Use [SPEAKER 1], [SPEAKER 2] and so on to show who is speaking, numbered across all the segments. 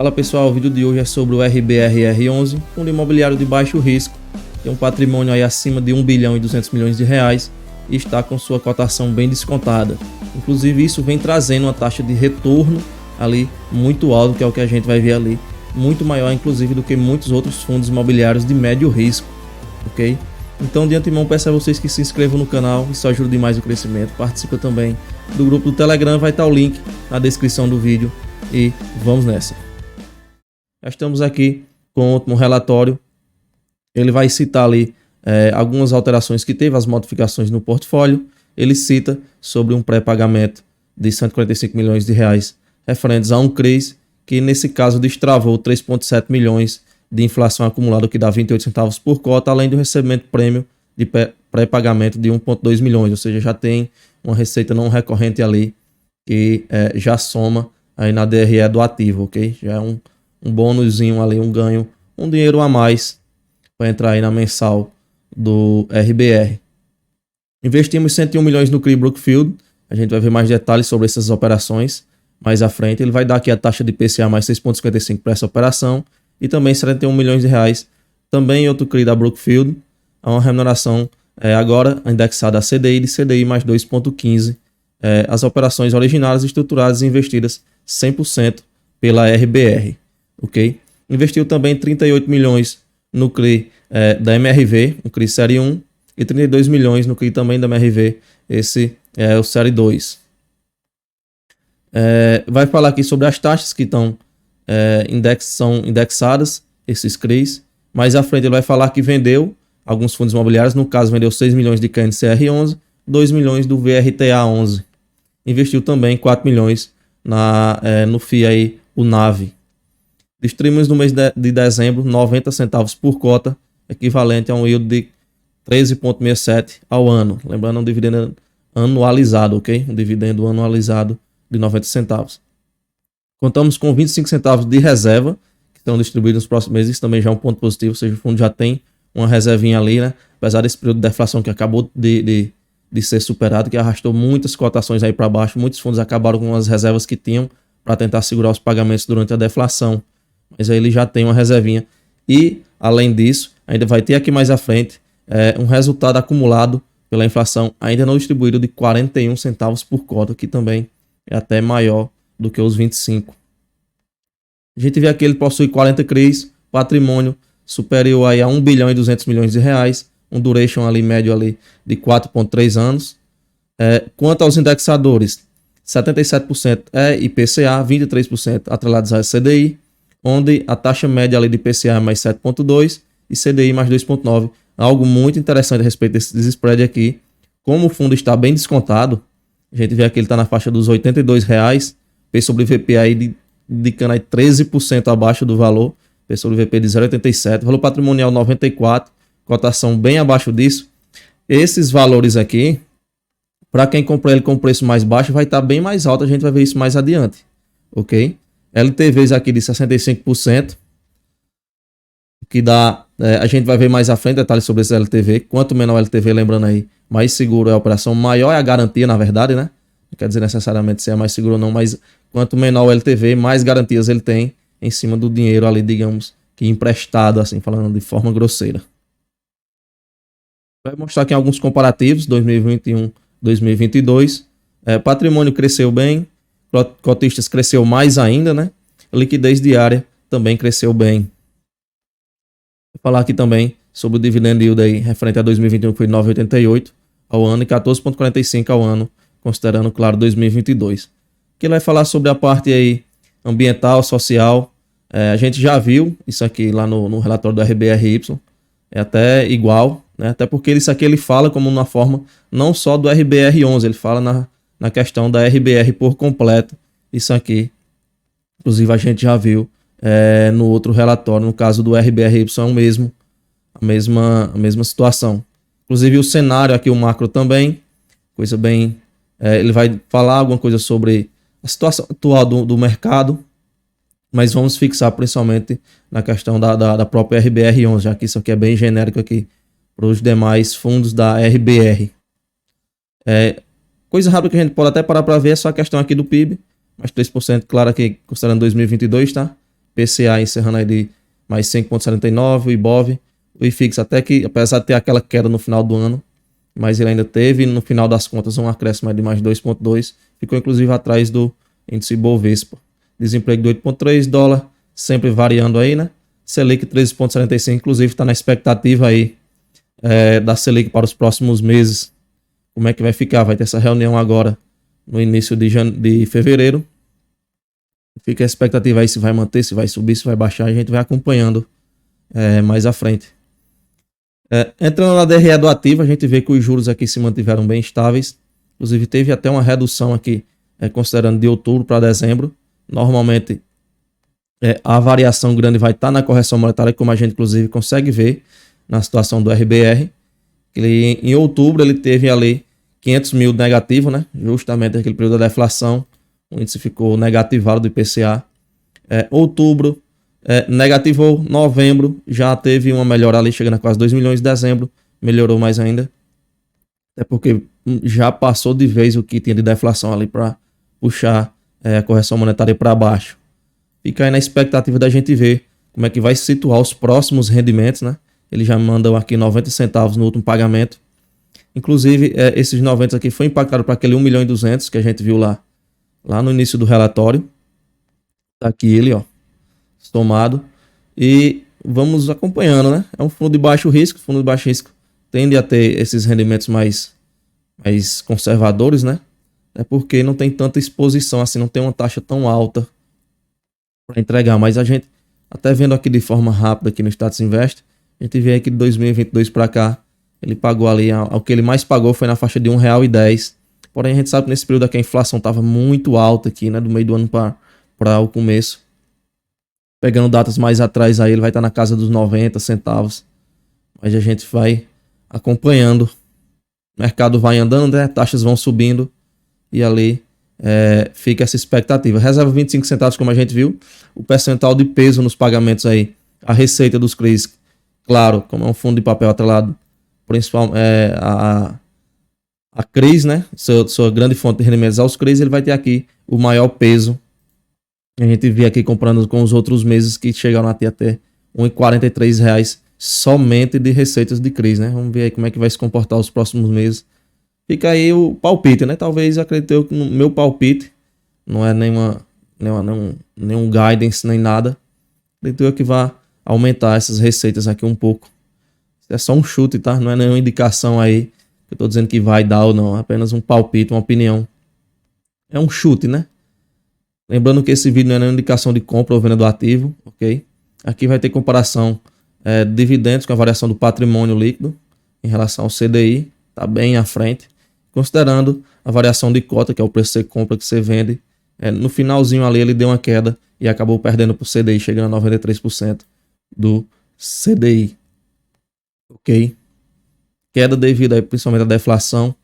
[SPEAKER 1] Fala pessoal, o vídeo de hoje é sobre o RBRR11, fundo imobiliário de baixo risco, tem um patrimônio aí acima de 1 bilhão e 200 milhões de reais e está com sua cotação bem descontada. Inclusive isso vem trazendo uma taxa de retorno ali muito alta, que é o que a gente vai ver ali, muito maior inclusive do que muitos outros fundos imobiliários de médio risco, ok? Então de antemão peço a vocês que se inscrevam no canal, isso ajuda demais o crescimento. Participa também do grupo do Telegram, vai estar o link na descrição do vídeo e vamos nessa. Já estamos aqui com o último relatório. Ele vai citar ali algumas alterações que teve, as modificações no portfólio. Ele cita sobre um pré-pagamento de 145 milhões de reais referentes a um CRIs, que nesse caso destravou 3,7 milhões de inflação acumulada, o que dá 28 centavos por cota, além do recebimento prêmio de pré-pagamento de 1,2 milhões, ou seja, já tem uma receita não recorrente ali que já soma aí na DRE do ativo, ok? Já é um bônusinho ali, um ganho, um dinheiro a mais para entrar aí na mensal do RBR. Investimos 101 milhões no CRI Brookfield, a gente vai ver mais detalhes sobre essas operações mais à frente. Ele vai dar aqui a taxa de IPCA mais 6,55 para essa operação e também 71 milhões de reais também em outro CRI da Brookfield, a uma remuneração agora indexada a CDI de CDI mais 2,15, as operações originárias estruturadas e investidas 100% pela RBR. Ok? Investiu também 38 milhões no CRI da MRV, o CRI Série 1, e 32 milhões no CRI também da MRV, esse é o Série 2. Vai falar aqui sobre as taxas que estão são indexadas, esses CRIs. Mais à frente ele vai falar que vendeu alguns fundos imobiliários, no caso vendeu 6 milhões de KNCR11, 2 milhões do VRTA11. Investiu também 4 milhões no FII aí, o NAV. Distribuímos no mês de dezembro 90 centavos por cota, equivalente a um yield de 13,67 ao ano. Lembrando, um dividendo anualizado, ok? Um dividendo anualizado de 90 centavos. Contamos com 25 centavos de reserva, que estão distribuídos nos próximos meses. Isso também já é um ponto positivo, ou seja, o fundo já tem uma reservinha ali, né? Apesar desse período de deflação que acabou de ser superado, que arrastou muitas cotações aí para baixo. Muitos fundos acabaram com as reservas que tinham para tentar segurar os pagamentos durante a deflação. Mas aí ele já tem uma reservinha. E, além disso, ainda vai ter aqui mais à frente um resultado acumulado pela inflação ainda não distribuído de 41 centavos por cota, que também é até maior do que os 25. A gente vê aqui ele possui 40 CRIs, patrimônio superior aí a 1 bilhão e 200 milhões de reais, um duration ali médio ali de 4,3 anos. Quanto aos indexadores, 77% é IPCA, 23% atrelados a CDI, onde a taxa média ali de IPCA é mais 7,2 e CDI mais 2,9. Algo muito interessante a respeito desse spread aqui. Como o fundo está bem descontado, a gente vê aqui ele está na faixa dos R$ 82, P sobre VP aí indicando aí 13% abaixo do valor, P sobre VP de 0,87, valor patrimonial 94, cotação bem abaixo disso. Esses valores aqui, para quem comprou ele com preço mais baixo, vai estar bem mais alto, a gente vai ver isso mais adiante, ok? LTVs aqui de 65%, que dá, a gente vai ver mais à frente detalhes sobre esse LTV. Quanto menor o LTV, lembrando aí, mais seguro é a operação, maior é a garantia, na verdade, né? Não quer dizer necessariamente se é mais seguro ou não, mas quanto menor o LTV, mais garantias ele tem em cima do dinheiro ali, digamos, que emprestado, assim, falando de forma grosseira. Vai mostrar aqui alguns comparativos, 2021, 2022. Patrimônio cresceu bem, cotistas cresceu mais ainda, né? Liquidez diária também cresceu bem. Vou falar aqui também sobre o dividend yield aí, referente a 2021, que foi 9,88 ao ano e 14,45 ao ano, considerando, claro, 2022. Aqui ele vai falar sobre a parte aí ambiental, social. A gente já viu isso aqui lá no relatório do RBRY, é até igual, né? Até porque isso aqui ele fala como uma forma não só do RBR11, ele fala na questão da RBR por completo, isso aqui. Inclusive a gente já viu no outro relatório, no caso do RBRY é o mesmo, a mesma situação. Inclusive o cenário aqui, o macro também, coisa bem... ele vai falar alguma coisa sobre a situação atual do mercado, mas vamos fixar principalmente na questão da própria RBR11, já que isso aqui é bem genérico aqui para os demais fundos da RBR. Coisa rápida que a gente pode até parar para ver é só a questão aqui do PIB, mais 3%, claro, aqui considerando 2022, tá? PCA encerrando aí de mais 5,79, o Ibov, o IFIX até que, apesar de ter aquela queda no final do ano, mas ele ainda teve, no final das contas, um acréscimo de mais 2,2, ficou inclusive atrás do índice Bovespa. Desemprego de 8,3, dólar sempre variando aí, né? Selic 13,75, inclusive está na expectativa aí da Selic para os próximos meses. Como é que vai ficar? Vai ter essa reunião agora no início de fevereiro. Fica a expectativa aí se vai manter, se vai subir, se vai baixar. A gente vai acompanhando mais à frente. Entrando na DRE do ativo, a gente vê que os juros aqui se mantiveram bem estáveis. Inclusive teve até uma redução aqui, considerando de outubro para dezembro. Normalmente a variação grande vai estar na correção monetária, como a gente inclusive consegue ver na situação do RBR. Ele, em outubro ele teve ali 500 mil negativo, né? Justamente naquele período da deflação. O índice ficou negativado do IPCA. Outubro negativou, novembro já teve uma melhora ali, chegando a quase 2 milhões. Dezembro melhorou mais ainda. É porque já passou de vez o que tinha de deflação ali para puxar a correção monetária para baixo. Fica aí na expectativa da gente ver como é que vai se situar os próximos rendimentos, né? Eles já mandam aqui 90 centavos no último pagamento. Inclusive, esses 90 aqui foi impactado para aquele 1 milhão e 200 que a gente viu lá no início do relatório. Tá aqui ele, ó, somado. E vamos acompanhando, né? É um fundo de baixo risco. Fundo de baixo risco tende a ter esses rendimentos mais conservadores, né? É porque não tem tanta exposição assim, não tem uma taxa tão alta para entregar. Mas a gente, até vendo aqui de forma rápida aqui no Status Invest, a gente vê aqui de 2022 para cá, ele pagou ali, o que ele mais pagou foi na faixa de R$1,10. Porém, a gente sabe que nesse período aqui a inflação estava muito alta aqui, né? Do meio do ano para o começo. Pegando datas mais atrás aí, ele vai estar na casa dos 90 centavos. Mas a gente vai acompanhando. O mercado vai andando, né? Taxas vão subindo. E ali fica essa expectativa. Reserva 25 centavos, como a gente viu. O percentual de peso nos pagamentos aí. A receita dos CRIs, claro, como é um fundo de papel atrelado, principal, a CRIs, né? Sua grande fonte de rendimentos aos CRIs, ele vai ter aqui o maior peso. A gente vê aqui comparando com os outros meses que chegaram a ter até R$1,43 somente de receitas de CRIs, né? Vamos ver aí como é que vai se comportar os próximos meses. Fica aí o palpite, né? Talvez acredito que no meu palpite, não é nenhum guidance nem nada. Acredito que vai aumentar essas receitas aqui um pouco. É só um chute, tá? Não é nenhuma indicação aí que eu tô dizendo que vai dar ou não. É apenas um palpite, uma opinião. É um chute, né? Lembrando que esse vídeo não é nenhuma indicação de compra ou venda do ativo, ok? Aqui vai ter comparação de dividendos com a variação do patrimônio líquido em relação ao CDI. Tá bem à frente. Considerando a variação de cota, que é o preço que você compra, que você vende. No finalzinho ali ele deu uma queda e acabou perdendo para o CDI, chegando a 93% do CDI. Ok? Queda devido aí principalmente à deflação.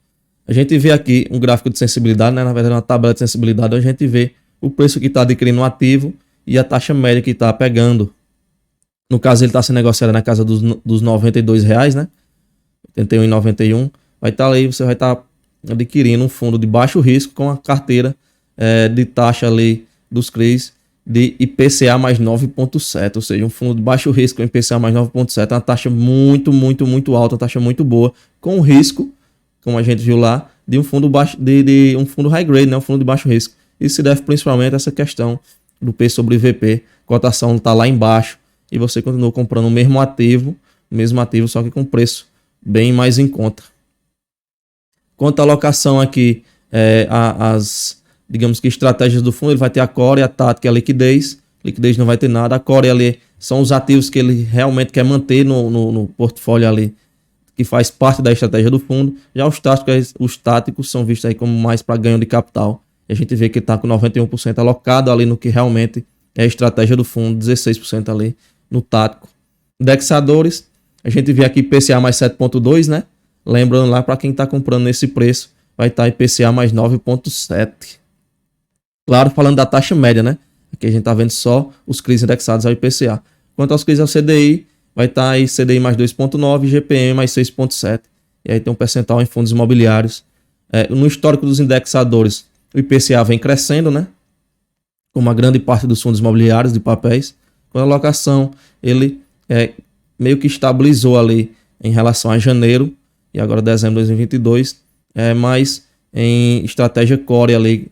[SPEAKER 1] A gente vê aqui um gráfico de sensibilidade, né? Na verdade uma tabela de sensibilidade, onde a gente vê o preço que está adquirindo o ativo e a taxa média que está pegando. No caso ele está sendo negociado na casa dos R$92, né? 81,91. Vai estar aí, você vai estar adquirindo um fundo de baixo risco com a carteira de taxa ali dos CRIs de IPCA mais 9,7, ou seja, um fundo de baixo risco com IPCA mais 9,7, uma taxa muito alta, uma taxa muito boa, com risco, como a gente viu lá, de um fundo de um fundo high grade, né, um fundo de baixo risco. Isso se deve principalmente a essa questão do P sobre VP, cotação está lá embaixo e você continua comprando o mesmo ativo, só que com preço bem mais em conta. Quanto à alocação aqui, digamos que estratégias do fundo, ele vai ter a core, a tática e a liquidez. Liquidez não vai ter nada. A core ali são os ativos que ele realmente quer manter no portfólio ali, que faz parte da estratégia do fundo. Já os táticos são vistos aí como mais para ganho de capital. E a gente vê que ele está com 91% alocado ali no que realmente é a estratégia do fundo, 16% ali no tático. Indexadores, a gente vê aqui IPCA mais 7,2, né? Lembrando lá, para quem está comprando nesse preço, vai estar IPCA mais 9,7. Claro, falando da taxa média, né? Aqui a gente está vendo só os CRIs indexados ao IPCA. Quanto aos CRIs ao CDI, vai estar aí CDI mais 2,9 e GPM mais 6,7. E aí tem um percentual em fundos imobiliários. No histórico dos indexadores, o IPCA vem crescendo, né? como a grande parte dos fundos imobiliários de papéis. Com a alocação, ele meio que estabilizou ali em relação a janeiro e agora dezembro de 2022, mas em estratégia core ali,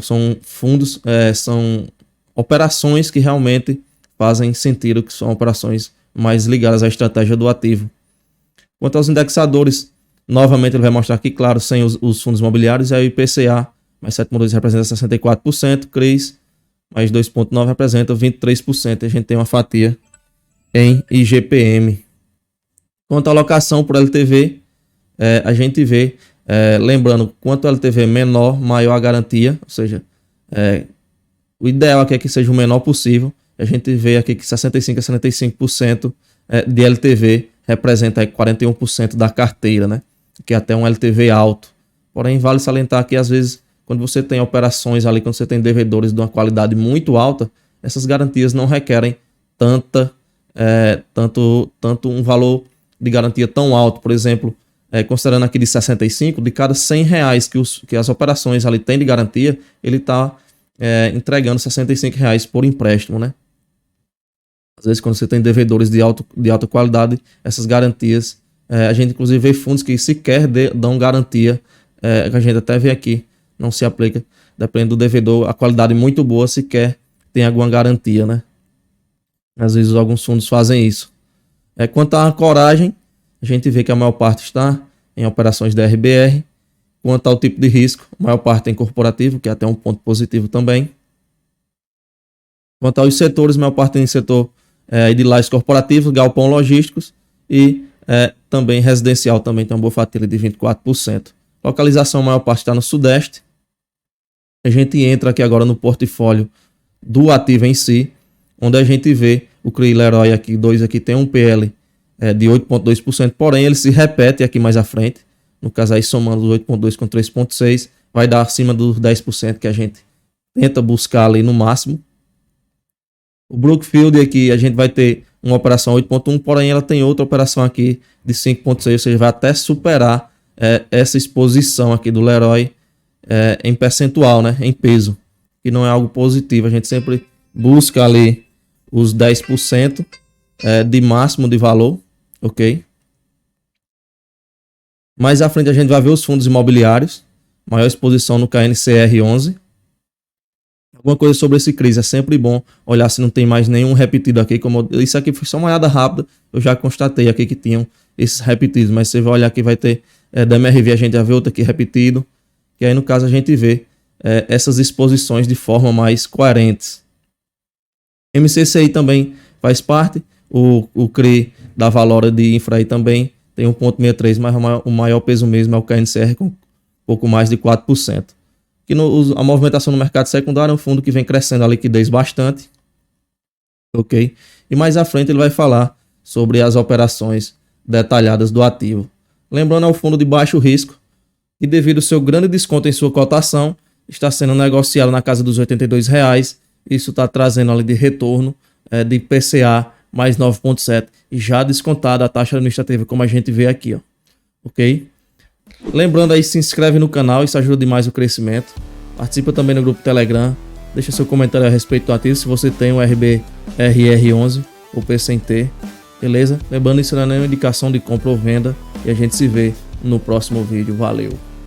[SPEAKER 1] são fundos, são operações que realmente fazem sentido, que são operações mais ligadas à estratégia do ativo. Quanto aos indexadores, novamente ele vai mostrar aqui, claro, sem os fundos imobiliários, é o IPCA, mais 7,2 representa 64%, CRIs, mais 2,9 representa 23%, a gente tem uma fatia em IGPM. Quanto à alocação por LTV, a gente vê, lembrando, quanto a LTV menor, maior a garantia, ou seja, o ideal aqui é que seja o menor possível. A gente vê aqui que 65% a 75% de LTV representa aí 41% da carteira, né? Que é até um LTV alto. Porém, vale salientar que às vezes, quando você tem operações ali, quando você tem devedores de uma qualidade muito alta, essas garantias não requerem tanto um valor de garantia tão alto. Por exemplo, considerando aqui de 65, de cada R$100 que as operações ali têm de garantia, ele está entregando R$65 por empréstimo, né? Às vezes, quando você tem devedores de alta qualidade, essas garantias, a gente inclusive vê fundos que sequer dão garantia, que a gente até vê aqui, não se aplica, dependendo do devedor, a qualidade muito boa sequer tem alguma garantia, né? Às vezes alguns fundos fazem isso. Quanto à coragem, a gente vê que a maior parte está em operações da RBR. Quanto ao tipo de risco, a maior parte em corporativo, que é até um ponto positivo também. Quanto aos setores, a maior parte em setor de lajes corporativos, galpão logísticos e também residencial, também tem uma boa fatia de 24%. Localização, a maior parte está no Sudeste. A gente entra aqui agora no portfólio do ativo em si, onde a gente vê o CRI Leroy aqui, 2 aqui tem um PL de 8,2%, porém ele se repete aqui mais à frente. No caso aí, somando os 8,2 com 3,6, vai dar acima dos 10% que a gente tenta buscar ali no máximo. O Brookfield aqui, a gente vai ter uma operação 8,1, porém ela tem outra operação aqui de 5,6, ou seja, vai até superar essa exposição aqui do Leroy em percentual, né, em peso, que não é algo positivo. A gente sempre busca ali os 10% de máximo de valor, ok? Mais à frente a gente vai ver os fundos imobiliários, maior exposição no KNCR11. Alguma coisa sobre esse CRIs, é sempre bom olhar se não tem mais nenhum repetido aqui. Isso aqui foi só uma olhada rápida, eu já constatei aqui que tinham esses repetidos, mas você vai olhar aqui, vai ter da MRV, a gente já vê outro aqui repetido, que aí no caso a gente vê essas exposições de forma mais coerentes. MCCI também faz parte, o CRI da Valora de Infra aí também tem 1,63, mas o maior peso mesmo é o KNCR com pouco mais de 4%. Que a movimentação no mercado secundário é um fundo que vem crescendo a liquidez bastante, ok? E mais à frente ele vai falar sobre as operações detalhadas do ativo. Lembrando, é um fundo de baixo risco e devido ao seu grande desconto em sua cotação, está sendo negociado na casa dos R$82. Isso está trazendo ali de retorno de IPCA mais 9,7 e já descontada a taxa administrativa, como a gente vê aqui, ó, ok? Lembrando aí, se inscreve no canal, isso ajuda demais o crescimento. Participa também no grupo Telegram. Deixa seu comentário a respeito do ativo, se você tem o RBRR11 ou PCNT, beleza? Lembrando, isso não é nenhuma indicação de compra ou venda e a gente se vê no próximo vídeo. Valeu!